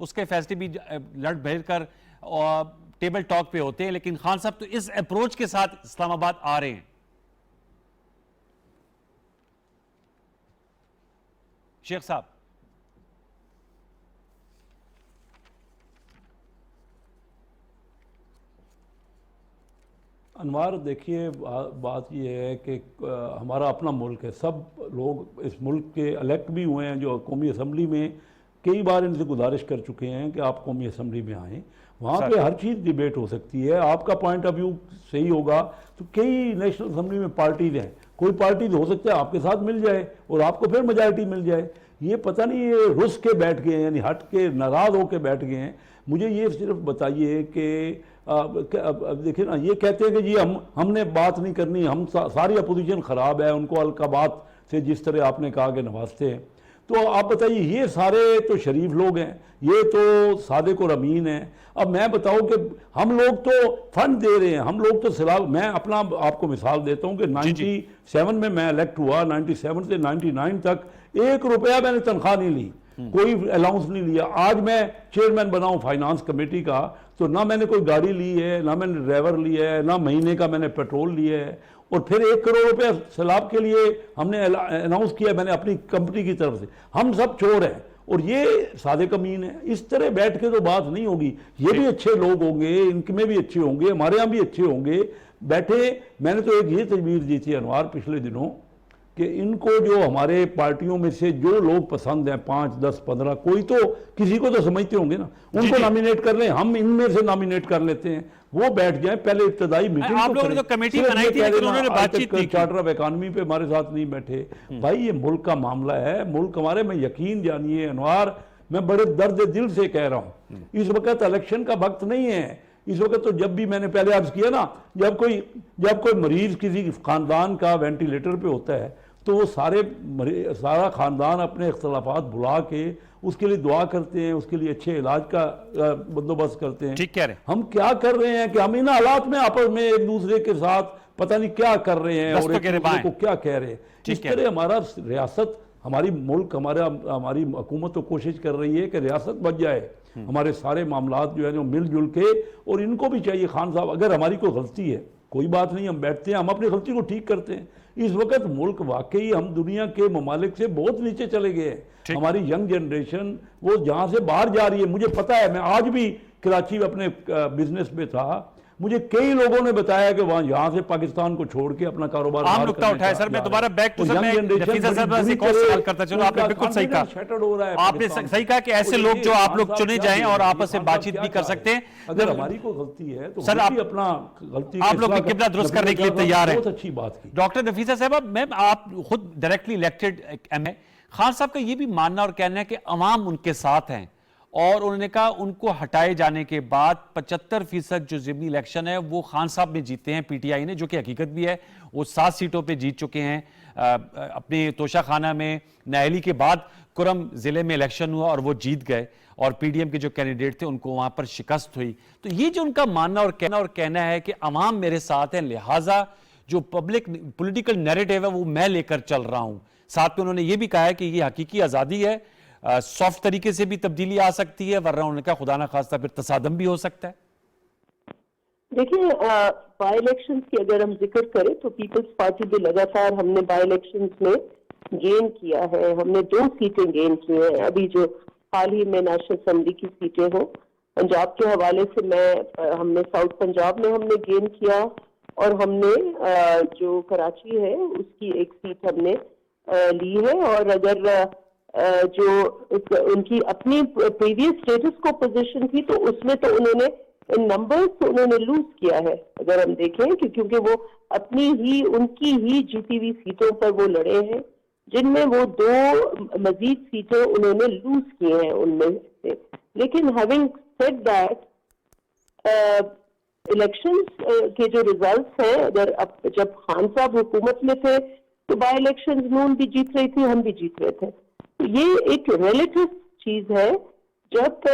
اس کے فیصلے بھی لڑ بھیڑ کر ٹیبل ٹاک پہ ہوتے ہیں، لیکن خان صاحب تو اس اپروچ کے ساتھ اسلام آباد آ رہے ہیں. شیخ صاحب انوار، دیکھیے بات یہ ہے کہ ہمارا اپنا ملک ہے، سب لوگ اس ملک کے الیکٹ بھی ہوئے ہیں جو قومی اسمبلی میں کئی بار ان سے گزارش کر چکے ہیں کہ آپ قومی اسمبلی میں آئیں، وہاں پہ ہر چیز ڈیبیٹ ہو سکتی ہے. آپ کا پوائنٹ آف ویو صحیح ہوگا تو کئی نیشنل اسمبلی میں پارٹیز ہیں، کوئی پارٹی ہو سکتا ہے آپ کے ساتھ مل جائے اور آپ کو پھر میجارٹی مل جائے. یہ پتہ نہیں یہ رس کے بیٹھ گئے ہیں، یعنی ہٹ کے ناراض ہو کے بیٹھ گئے ہیں. مجھے یہ صرف بتائیے کہ دیکھیں نا، یہ کہتے ہیں کہ جی ہم نے بات نہیں کرنی، ہم ساری اپوزیشن خراب ہے، ان کو القابات سے جس طرح آپ نے کہا کہ نوازتے ہیں. تو آپ بتائیے، یہ سارے تو شریف لوگ ہیں، یہ تو صادق اور امین ہیں. اب میں بتاؤں کہ ہم لوگ تو فنڈ دے رہے ہیں، ہم لوگ تو سلام. میں اپنا آپ کو مثال دیتا ہوں کہ 97 میں الیکٹ ہوا، 97 سے 99 تک 1 روپیہ میں نے تنخواہ نہیں لی، کوئی الاؤنس نہیں لیا. آج میں چیئرمین بنا ہوں فائنانس کمیٹی کا، تو نہ میں نے کوئی گاڑی لی ہے، نہ میں نے ڈرائیور لیا ہے، نہ مہینے کا میں نے پیٹرول لیا ہے. اور پھر 1 کروڑ روپے سیلاب کے لیے ہم نے اناؤنس کیا میں نے اپنی کمپنی کی طرف سے. ہم سب چور ہیں اور یہ صادق امین ہے. اس طرح بیٹھ کے تو بات نہیں ہوگی. یہ بھی اچھے لوگ ہوں گے، ان میں بھی اچھے ہوں گے، ہمارے یہاں بھی اچھے ہوں گے. بیٹھے میں نے تو ایک یہ تجویز دی تھی انوار پچھلے دنوں کہ ان کو جو ہمارے پارٹیوں میں سے جو لوگ پسند ہیں 5 10 15، کوئی تو کسی کو تو سمجھتے ہوں گے نا، ان کو نامینیٹ کر لیں. ہم ان میں سے نامینیٹ کر لیتے ہیں، وہ بیٹھ جائیں. پہلے ابتدائی میٹنگ آپ لوگوں نے تو کمیٹی بنائی تھی لیکن انہوں نے بات چیت نہیں کی. چارٹر آف اکانومی پہ ہمارے ساتھ نہیں بیٹھے. بھائی یہ ملک کا معاملہ ہے، ملک ہمارے. میں یقین جانیے انوار، میں بڑے درد دل سے کہہ رہا ہوں، اس وقت الیکشن کا وقت نہیں ہے. اس وقت تو جب بھی میں نے پہلے عرض کیا نا، جب کوئی مریض کسی خاندان کا وینٹیلیٹر پہ ہوتا ہے تو وہ سارا خاندان اپنے اختلافات بھلا کے اس کے لیے دعا کرتے ہیں، اس کے لیے اچھے علاج کا بندوبست کرتے ہیں. ٹھیک کہہ رہے ہیں. ہم کیا کر رہے ہیں کہ ہم ان حالات میں آپس میں ایک دوسرے کے ساتھ پتہ نہیں کیا کر رہے ہیں اور ایک دوسرے کو کیا کہہ رہے ہیں. اس طرح ہمارا ریاست، ہماری ملک، ہماری حکومت تو کوشش کر رہی ہے کہ ریاست بچ جائے. ہمارے سارے معاملات جو ہیں مل جل کے، اور ان کو بھی چاہیے خان صاحب، اگر ہماری کوئی غلطی ہے کوئی بات نہیں، ہم بیٹھتے ہیں، ہم اپنی غلطی کو ٹھیک کرتے ہیں. اس وقت ملک واقعی ہم دنیا کے ممالک سے بہت نیچے چلے گئے ہیں. ہماری ینگ جنریشن وہ جہاں سے باہر جا رہی ہے. مجھے پتہ ہے، میں آج بھی کراچی میں اپنے بزنس میں تھا، مجھے کئی لوگوں نے بتایا کہ وہاں یہاں سے پاکستان کو چھوڑ کے اپنا کاروبار عام نقطہ اٹھائے. سر میں دوبارہ بیک ٹو سر میں نفیسہ صاحب سے ایک اور سوال کرتا چلو. آپ نے بالکل صحیح کہا، آپ نے صحیح کہا کہ ایسے لوگ جو آپ لوگ چنے جائیں اور آپس سے بات چیت بھی کر سکتے ہیں. اگر ہماری کوئی غلطی ہے تو سر اپنا غلطی آپ لوگ بھی قبلہ درست کرنے کے لیے تیار ہیں. بہت اچھی بات کی ڈاکٹر نفیسہ صاحبہ، میم آپ خود ڈائریکٹلی الیکٹڈ ایم ہے. خان صاحب کا یہ بھی ماننا اور کہنا ہے کہ عوام ان کے ساتھ ہیں، اور انہوں نے کہا ان کو ہٹائے جانے کے بعد 75% جو ضمنی الیکشن ہے وہ خان صاحب نے جیتے ہیں، پی ٹی آئی نے، جو کہ حقیقت بھی ہے. وہ 7 سیٹوں پہ جیت چکے ہیں. اپنے توشہ خانہ میں نااہلی کے بعد کرم ضلع میں الیکشن ہوا اور وہ جیت گئے، اور پی ڈی ایم کے جو کینڈیڈیٹ تھے ان کو وہاں پر شکست ہوئی. تو یہ جو ان کا ماننا اور کہنا ہے کہ عوام میرے ساتھ ہیں، لہٰذا جو پبلک پولیٹیکل نیریٹیو ہے وہ میں لے کر چل رہا ہوں. ساتھ میں انہوں نے یہ بھی کہا ہے کہ یہ حقیقی آزادی ہے، سافٹ طریقے سے بھی تبدیلی آ سکتی ہے، ورنہ انہوں نے کہا خدا نہ خواستہ پھر تصادم بھی ہو سکتا ہے. دیکھیں، بائی الیکشنز کی اگر ہم ذکر کریں تو پیپلز پارٹی بھی لگاتار ہم نے بائی الیکشنز میں گین کیا ہے. ہم نے 2 سیٹیں گین کی ہیں. ابھی جو حال ہی میں نیشنل اسمبلی کی سیٹیں ہوں، پنجاب کے حوالے سے ہم نے ساؤتھ پنجاب میں ہم نے گین کیا، اور ہم نے جو کراچی ہے اس کی ایک سیٹ ہم نے لی ہے. اور اگر جو ان کی اپنی پریویس اسٹیٹس کو پوزیشن تھی تو اس میں تو انہوں نے ان نمبرز تو انہوں نے لوز کیا ہے اگر ہم دیکھیں، کیونکہ وہ اپنی ہی ان کی ہی جیتی ہوئی سیٹوں پر وہ لڑے ہیں، جن میں وہ 2 مزید سیٹیں انہوں نے لوز کیے ہیں ان میں سے. لیکن ہیونگ سیڈ دیٹ، الیکشنز کے جو ریزلٹس ہیں، اگر جب خان صاحب حکومت میں تھے تو بائی الیکشنز نون بھی جیت رہی تھی، ہم بھی جیت رہے تھے. تو یہ ایک ریلیٹو چیز ہے. جب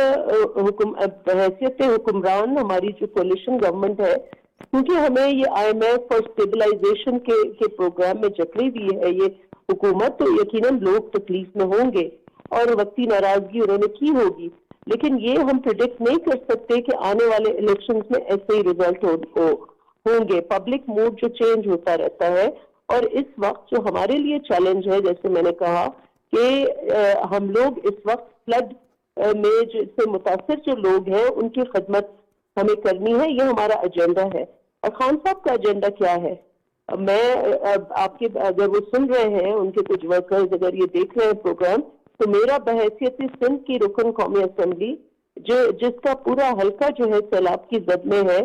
بحیثیت حکمران ہماری جو کولیشن گورنمنٹ ہے، کیونکہ ہمیں یہ آئی ایم ایف اور اسٹیبلائزیشن کے پروگرام میں جکڑی ہوئی ہے یہ حکومت، تو یقیناً لوگ تکلیف میں ہوں گے اور وقتی ناراضگی انہوں نے کی ہوگی. لیکن یہ ہم پریڈکٹ نہیں کر سکتے کہ آنے والے الیکشنز میں ایسے ہی ریزلٹ ہوں گے. پبلک موڈ جو چینج ہوتا رہتا ہے, اور اس وقت جو ہمارے لیے چیلنج ہے, جیسے میں نے کہا کہ ہم لوگ اس وقت فلڈ میں سے متاثر جو لوگ ہیں ان کی خدمت ہمیں کرنی ہے, یہ ہمارا ایجنڈا ہے. اور خان صاحب کا ایجنڈا کیا ہے؟ میں آپ کے اگر وہ سن رہے ہیں, ان کے کچھ ورکرز اگر یہ دیکھ رہے ہیں پروگرام, تو میرا بحیثیت سندھ کی رکن قومی اسمبلی جس کا پورا حلقہ جو ہے سیلاب کی زد میں ہے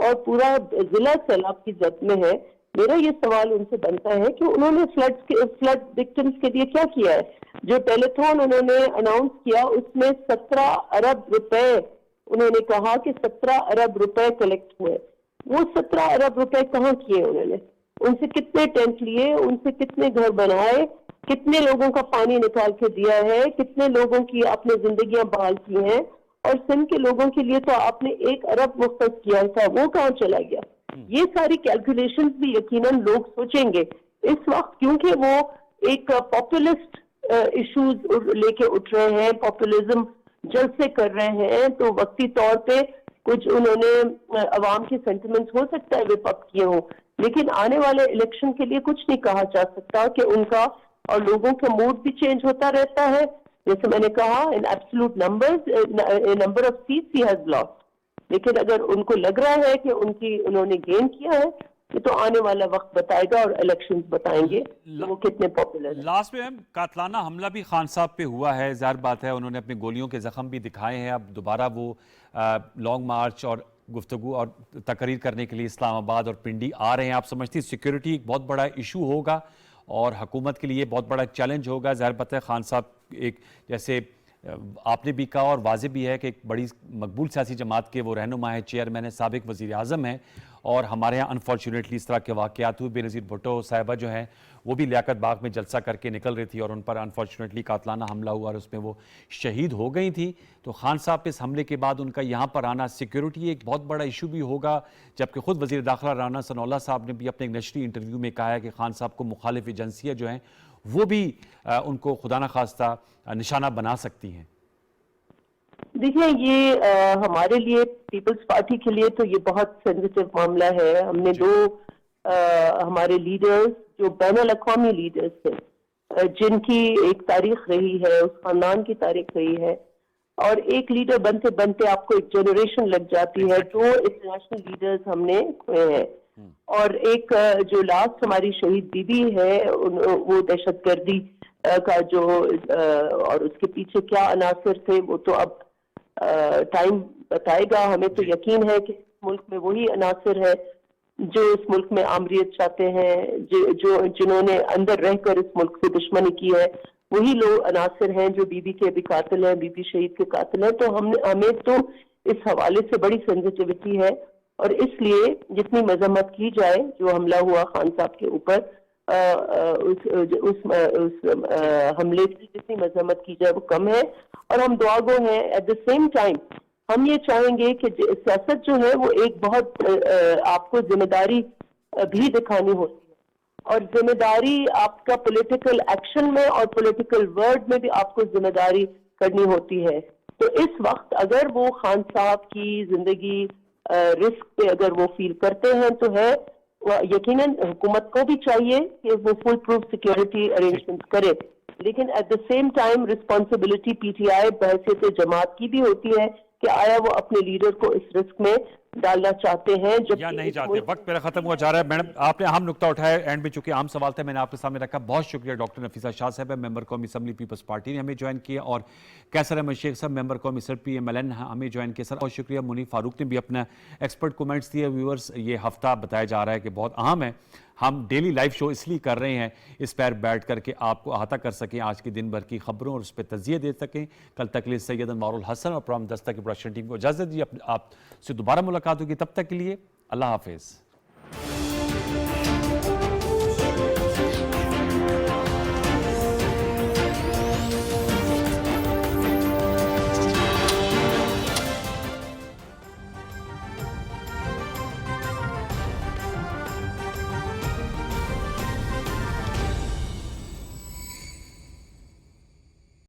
اور پورا ضلع سیلاب کی زد میں ہے, میرا یہ سوال ان سے بنتا ہے کہ انہوں نے فلڈ وکٹمز کے لیے کیا کیا ہے. جو ٹیلیتھون انہوں نے اناؤنس کیا اس میں 17 ارب روپے, انہوں نے کہا کہ 17 ارب روپے کلیکٹ ہوئے. وہ 17 ارب روپے کہاں کیے انہوں نے؟ ان سے کتنے ٹینٹ لیے, ان سے کتنے گھر بنائے, کتنے لوگوں کا پانی نکال کے دیا ہے, کتنے لوگوں کی آپ نے زندگیاں بحال کی ہیں, اور سندھ کے لوگوں کے لیے تو آپ نے 1 ارب مختص کیا تھا, وہ کہاں چلا گیا؟ یہ ساری کیلکولیشنز بھی یقیناً لوگ سوچیں گے اس وقت, کیونکہ وہ ایک پاپولسٹ ایشوز لے کے اٹھ رہے ہیں, پاپولزم جلسے کر رہے ہیں, تو وقتی طور پہ کچھ انہوں نے عوام کے سینٹیمنٹس ہو سکتا ہے وپک کیے ہوں, لیکن آنے والے الیکشن کے لیے کچھ نہیں کہا جا سکتا کہ ان کا اور لوگوں کا موڈ بھی چینج ہوتا رہتا ہے. جیسے میں نے کہا in absolute number of seats he has lost, لیکن اگر ان کو لگ رہا ہے کہ انہوں نے گین کیا ہے, یہ تو آنے والا وقت بتائے گا اور الیکشنز بتائیں گے وہ کتنے پاپولر ہیں. لاسٹ میں قاتلانہ حملہ بھی خان صاحب پہ ہوا ہے, ظاہر بات ہے انہوں نے اپنے گولیوں کے زخم بھی دکھائے ہیں. اب دوبارہ وہ لانگ مارچ اور گفتگو اور تقریر کرنے کے لیے اسلام آباد اور پنڈی آ رہے ہیں. آپ سمجھتی ہیں سیکیورٹی ایک بہت بڑا ایشو ہوگا اور حکومت کے لیے بہت بڑا چیلنج ہوگا؟ ظاہر بات ہے خان صاحب ایک, جیسے آپ نے بھی کہا اور واضح بھی ہے کہ ایک بڑی مقبول سیاسی جماعت کے وہ رہنما ہیں, چیئرمین ہیں, سابق وزیر اعظم ہیں, اور ہمارے ہاں انفارچونیٹلی اس طرح کے واقعات ہوئے. بے نظیر بھٹو صاحبہ جو ہیں وہ بھی لیاقت باغ میں جلسہ کر کے نکل رہی تھی اور ان پر انفارچونیٹلی قاتلانہ حملہ ہوا اور اس میں وہ شہید ہو گئی تھی. تو خان صاحب اس حملے کے بعد ان کا یہاں پر آنا, سیکیورٹی ایک بہت بڑا ایشو بھی ہوگا, جبکہ خود وزیر داخلہ رانا ثناء اللہ صاحب نے بھی اپنے ایک نشری انٹرویو میں کہا ہے کہ خان صاحب کو مخالف ایجنسیاں جو ہیں وہ بھی ان کو خدا نخواستہ نشانہ بنا سکتی ہیں. دیکھیں, یہ ہمارے لیے پیپلز پارٹی کے لیے تو یہ بہت سینسیٹیو معاملہ ہے. ہم نے دو ہمارے لیڈرز جو بین الاقوامی لیڈرز تھے, جن کی ایک تاریخ رہی ہے, اس خاندان کی تاریخ رہی ہے, اور ایک لیڈر بنتے بنتے آپ کو ایک جنریشن لگ جاتی ہے. دو انٹرنیشنل لیڈرز ہم نے کھوئے ہیں, اور ایک جو لاسٹ ہماری شہید بی بی ہے, وہ دہشت گردی کا جو اور اس کے پیچھے کیا عناصر تھے وہ تو اب ٹائم بتائے گا. ہمیں تو یقین ہے کہ اس ملک میں وہی عناصر ہے جو اس ملک میں آمریت چاہتے ہیں, جنہوں نے اندر رہ کر اس ملک سے دشمنی کی ہے, وہی لوگ عناصر ہیں جو بی بی کے بھی قاتل ہیں, بی بی شہید کے قاتل ہیں. تو ہمیں تو اس حوالے سے بڑی سینسیٹیوٹی ہے, اور اس لیے جتنی مذمت کی جائے جو حملہ ہوا خان صاحب کے اوپر, اس حملے کی جتنی مذمت کی جائے وہ کم ہے, اور ہم دعا گو ہیں. ایٹ دا سیم ٹائم ہم یہ چاہیں گے کہ سیاست جو ہے وہ ایک بہت آپ کو ذمہ داری بھی دکھانی ہوتی ہے, اور ذمہ داری آپ کا پولیٹیکل ایکشن میں اور پولیٹیکل ورڈ میں بھی آپ کو ذمہ داری کرنی ہوتی ہے. تو اس وقت اگر وہ خان صاحب کی زندگی رسک پہ اگر وہ فیل کرتے ہیں تو ہے, یقیناً حکومت کو بھی چاہیے کہ وہ فل پروف سیکیورٹی ارینجمنٹ کرے, لیکن at the same time responsibility P T I بحیثیت جماعت کی بھی ہوتی ہے کہ آیا وہ اپنے لیڈر کو اس رسک میں ڈالنا چاہتے ہیں یا نہیں چاہتے. وقت میرا ختم ہوا جا رہا ہے. میڈم آپ نے اہم نقطہ اٹھایا اینڈ میں, چونکہ عام سوال تھا میں نے آپ کے سامنے رکھا. بہت شکریہ ڈاکٹر نفیسہ شاہ صاحب, ممبر قومی اسمبلی پیپلز پارٹی نے ہمیں جوائن کیا, اور کیسر احمد شیخ صاحب ممبر قومی سر پی ایم ایل این ہمیں جوائن کیا. سر بہت شکریہ. منیف فاروق نے بھی اپنا ایکسپرٹ کومنٹس دیے. ویورز, یہ ہفتہ بتایا جا رہا ہے کہ بہت اہم ہے. ہم ڈیلی لائیو شو اس لیے کر رہے ہیں اس پر بیٹھ کر کے آپ کو احاطہ کر سکیں آج کی دن بھر کی خبروں اور اس پہ تجزیے دے سکیں. کل تک کے لیے سید انوار الحسن اور پروگرام دستہ کی پروڈکشن ٹیم کو اجازت دی. آپ سے دوبارہ ملاقات ہوگی, تب تک کے لیے اللہ حافظ.